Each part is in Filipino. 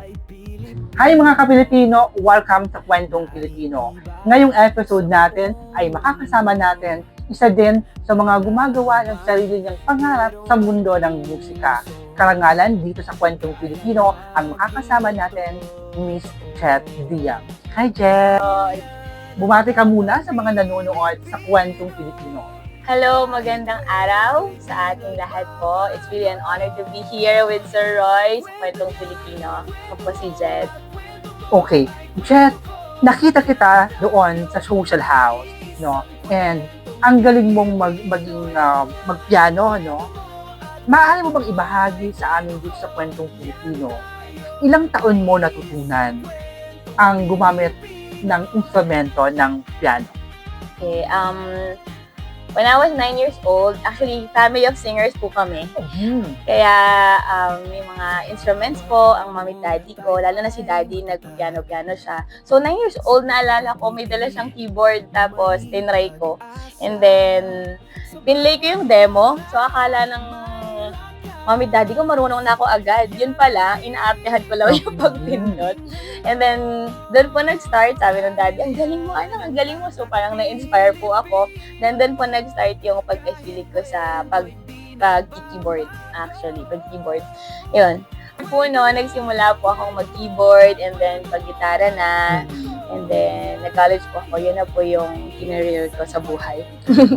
Hi mga ka-Pilipino! Welcome sa Kwentong Pilipino. Ngayong episode natin ay makakasama natin isa din sa mga gumagawa ng sarili niyang pangarap sa mundo ng musika. Karangalan dito sa Kwentong Pilipino ang makakasama natin, Miss Chet Diaz. Hi Chet! Bumati ka muna sa mga nanonood sa Kwentong Pilipino. Hello, magandang araw sa ating lahat po. It's really an honor to be here with Sir Roy sa Kwentong Pilipino. Ako po si Jet. Okay, Jet, nakita kita doon sa social house, no? And ang galing mong magpiano, no? Maaari mo bang ibahagi sa amin dito sa Kwentong Pilipino, ilang taon mo natutunan ang gumamit ng instrumento ng piano? Okay, when I was 9 years old, actually, family of singers po kami. Kaya may mga instruments po, ang mami at daddy ko, lalo na si daddy, nag-piano-piano siya. So, 9 years old, naalala ko, may dala siyang keyboard, tapos tinry ko. And then, pinlay ko yung demo. So, akala ng mami at daddy ko, marunong na ako agad. Yun pala, inaartehan ko lang yung pagpindot. And then, doon po nag-start, sabi ng daddy, ang galing mo, anak, ang galing mo. So, parang na-inspire po ako. Then, doon po nag-start yung pagkahilig ko sa pag-keyboard, actually, pag-keyboard. Yun. Po, no, nagsimula po akong mag-keyboard, and then pag-gitara na, and then nag-college po ako. Yun na po yung kinareer ko sa buhay.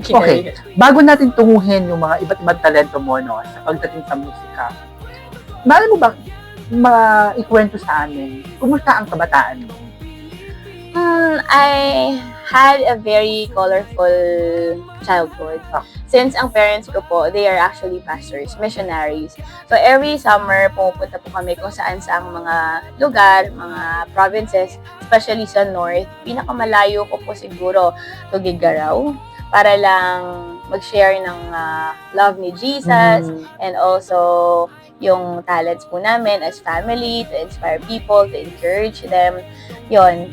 Okay, bago natin tunguhin yung mga iba't ibang talento mo, no, sa pagdating sa musika, maaari mo ba maikwento sa amin, kumusta ang kabataan mo? I had a very colorful childhood. Since ang parents ko po, they are actually pastors, missionaries. So every summer, pumupunta po kami kung saan-saang mga lugar, mga provinces, especially sa north. Pinakamalayo ko po siguro, Tuguegarao, para lang mag-share ng love ni Jesus, and also yung talents po namin as family, to inspire people, to encourage them. Yun.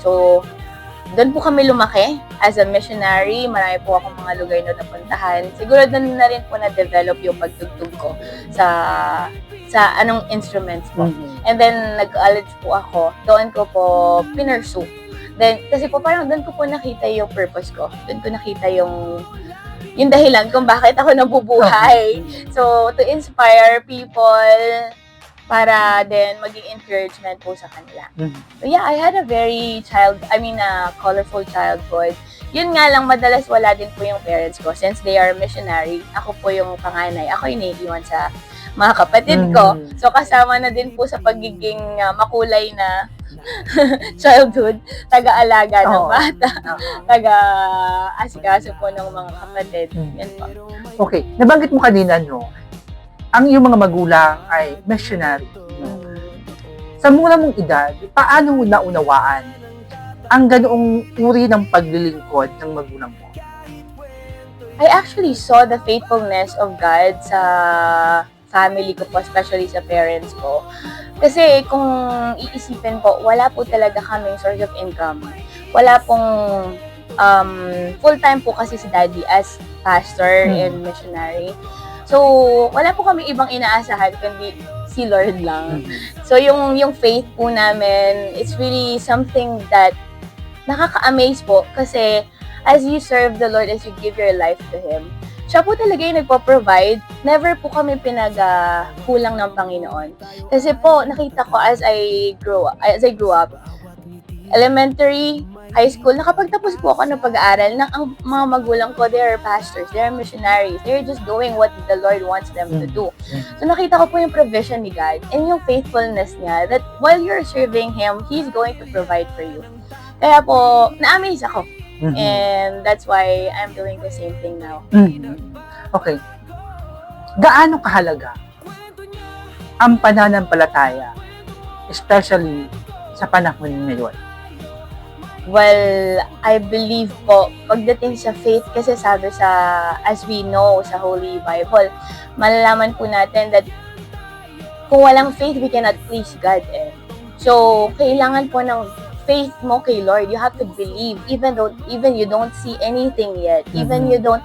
So, doon po kami lumaki as a missionary. Marami po akong mga lugar na napuntahan. Siguro doon na rin po na-develop yung pagtugtog ko sa anong instruments po. And then, nag-college po ako. Doon ko po pinursue. Then, kasi po parang doon ko po nakita yung purpose ko. Doon ko nakita yung dahilan kung bakit ako nabubuhay. So, to inspire people para then maging encouragement po sa kanila. So yeah, I had a very colorful childhood. Yun nga lang, madalas wala din po yung parents ko since they are missionary. Ako po yung panganay. Ako yung naiiwan sa mga kapatid ko. So kasama na din po sa pagiging makulay na childhood, taga-alaga ng bata, taga-asikaso po ng mga kapatid. Yan po. Okay, nabanggit mo kanina, no, ang iyong mga magulang ay missionary. Sa mura mong edad, paano mo naunawaan ang ganoong uri ng paglilingkod ng magulang mo? I actually saw the faithfulness of God sa family ko po, especially sa parents ko. Kasi kung iisipin po, wala po talaga kaming source of income. Wala pong full-time po kasi si daddy as pastor and missionary. So, wala po kami ibang inaasahan kundi si Lord lang. So, yung faith po namin, it's really something that nakaka-amaze po kasi as you serve the Lord, as you give your life to Him, siya po talaga yung nagpo-provide. Never po kami pinag-kulang ng Panginoon. Kasi po, nakita ko as I grew up, elementary, high school, nakapagtapos po ako ng pag-aaral ng ang mga magulang ko, they are pastors, they are missionaries, they're just doing what the Lord wants them to do. So nakita ko po yung provision ni God and yung faithfulness niya that while you're serving Him, He's going to provide for you. Kaya po, na-amaze ako. And that's why I'm doing the same thing now. Okay. Gaano kahalaga ang pananampalataya, especially sa panahon ngayon? Well, I believe po, pagdating sa faith, kasi sabi as we know sa Holy Bible, malalaman po natin that kung walang faith, we cannot please God. So, kailangan po ng faith mo kay Lord. You have to believe, even you don't see anything yet, even you don't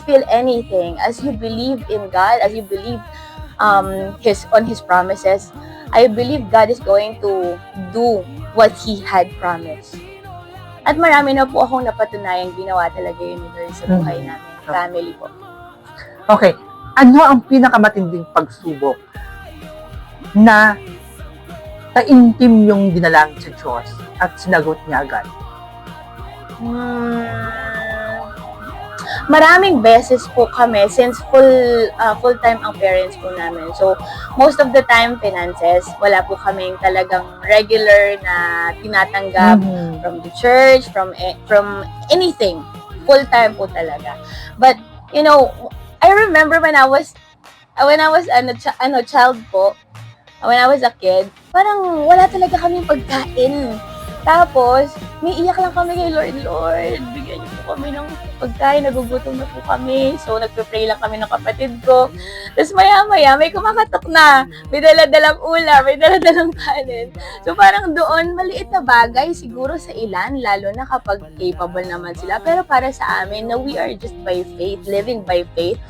feel anything. As you believe in God, as you believe on His promises, I believe God is going to do what He had promised. At marami na po akong napatunayang ginawa talaga yun ni Lord sa buhay namin, family po. Okay, ano ang pinakamatinding pagsubok na taimtim yung dinalangin sa Diyos at sinagot niya agad? Maraming beses po kami since full-time ang parents po namin. So, most of the time, finances, wala po kaming talagang regular na tinatanggap from the church, from anything. Full-time po talaga. But, you know, I remember when I was child po, when I was a kid, parang wala talaga kaming pagkain. Tapos, may iyak lang kami kay Lord, bigyan niyo po kami ng pagkain, nagugutom na po kami. So, nagpe-pray lang kami ng kapatid ko. Tapos maya-maya, may kumakatok na. May dala-dalang ulam, may dala-dalang kanin. So, parang doon, maliit na bagay siguro sa ilan, lalo na kapag capable naman sila. Pero para sa amin, na we are just by faith, living by faith,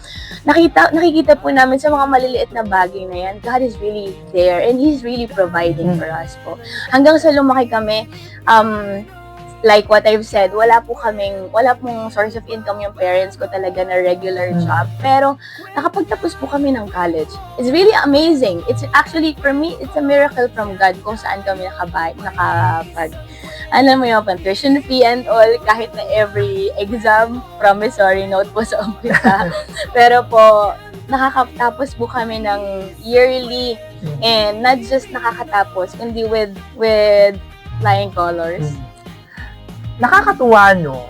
nakikita po namin sa mga maliliit na bagay na yan, God is really there and He's really providing for us po. Hanggang sa lumaki kami, like what I've said, wala pong source of income yung parents ko talaga na regular job. Pero, nakapagtapos po kami ng college. It's really amazing. It's actually, for me, it's a miracle from God kung saan kami alam mo yung tuition fee and all, kahit na every exam, promissory note po sa umpisa. Pero po, nakakatapos po kami ng yearly, and not just nakakatapos, kundi with flying colors. Nakakatuwa, no?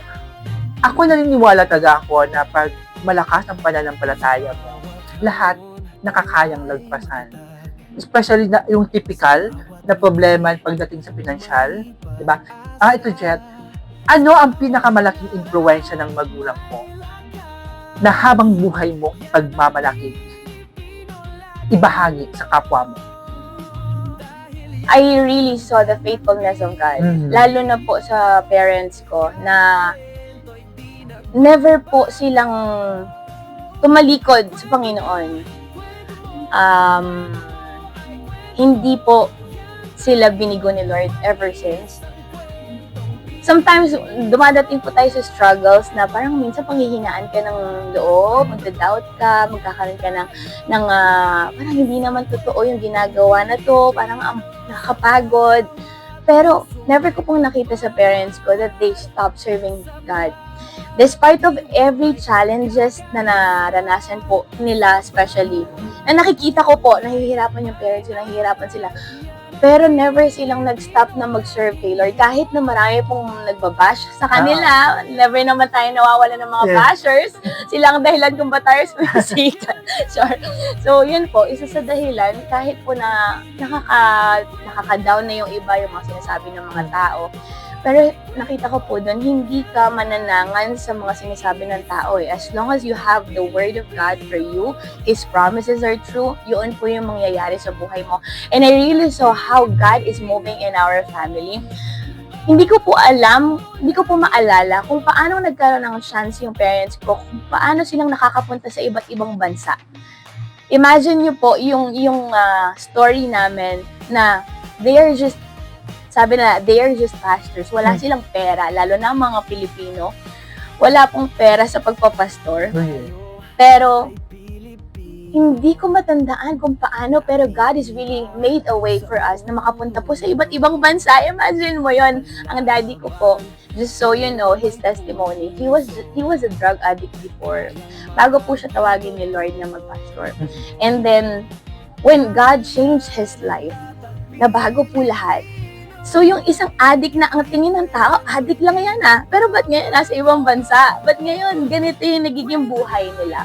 Ako naniniwala talaga ako na pag malakas ang pananampalataya mo, lahat nakakayang lagpasan. Especially na yung typical na problema pagdating sa pinansyal, di ba? Ito, Jet, ano ang pinakamalaking impluwensya ng magulang mo na habang buhay mo pagmamalaki, ibahagi sa kapwa mo? I really saw the faithfulness of God. Lalo na po sa parents ko na never po silang tumalikod sa Panginoon. Hindi po sila binigo ni Lord ever since. Sometimes, dumadating po tayo sa struggles na parang minsan panghihinaan ka ng loob, magda-doubt ka, magkakaroon ka ng parang hindi naman totoo yung ginagawa na to, parang nakakapagod. Pero, never ko pong nakita sa parents ko that they stop serving God. Despite of every challenges na naranasan po nila, especially, na nakikita ko po, nahihirapan yung parents, nahihirapan sila. Pero never silang nag-stop na mag-serve kay Lord. Kahit na marami pong nagbabash sa kanila, never naman tayo nawawala ng mga bashers. Sila ang dahilan kung ba tayo sumisikat. Sure. So, yun po, isa sa dahilan, kahit po na nakaka-down na yung iba, yung mga sinasabi ng mga tao. Pero nakita ko po doon, hindi ka mananangan sa mga sinasabi ng tao. As long as you have the Word of God for you, His promises are true, yun po yung mangyayari sa buhay mo. And I really saw how God is moving in our family. Hindi ko po maalala kung paano nagkaroon ng chance yung parents ko, kung paano silang nakakapunta sa iba't ibang bansa. Imagine nyo po yung story namin na they are just pastors. Wala silang pera, lalo na mga Pilipino. Wala pong pera sa pagpapastor. Pero, hindi ko matandaan kung paano, pero God is really made a way for us na makapunta po sa iba't ibang bansa. Imagine mo yon. Ang daddy ko po, just so you know, his testimony, he was a drug addict before. Bago po siya tawagin ni Lord na magpastor. And then, when God changed his life, nabago po lahat. So, yung isang addict na ang tingin ng tao, addict lang yan pero ba't ngayon nasa ibang bansa? Ba't ngayon ganito yung nagiging buhay nila?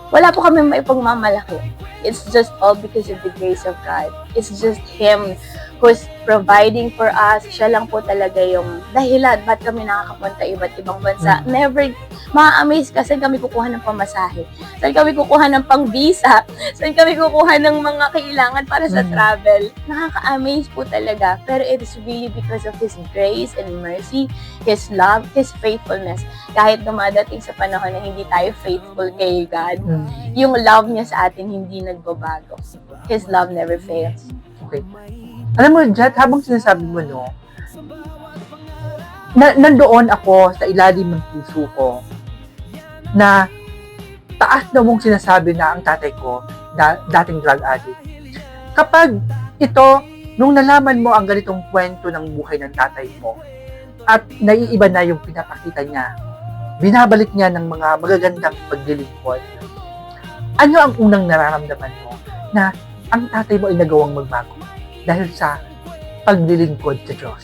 Wala po kami may pagmamalaki. It's just all because of the grace of God. It's just Him who's providing for us. Siya lang po talaga yung dahilan ba't kami nakakapunta iba't ibang bansa. Never, ma-amaze ka, saan kami kukuha ng pamasahe? Saan kami kukuha ng pang-visa? Saan kami kukuha ng mga kailangan para sa travel? Nakaka-amaze po talaga. Pero it is really because of His grace and mercy, His love, His faithfulness. Kahit dumadating sa panahon na hindi tayo faithful kay God, yung love niya sa atin hindi nagbabago. His love never fails. Okay. Alam mo, Jet, habang sinasabi mo, no, nandoon ako sa ilalim ng puso ko na taas na mong sinasabi na ang tatay ko dating drug addict. Kapag ito, nung nalaman mo ang ganitong kwento ng buhay ng tatay mo at naiiba na yung pinapakita niya, binabalik niya ng mga magagandang paglilingkod, ano ang unang nararamdaman mo na ang tatay mo ay nagawang magbago dahil sa paglilingkod sa Diyos?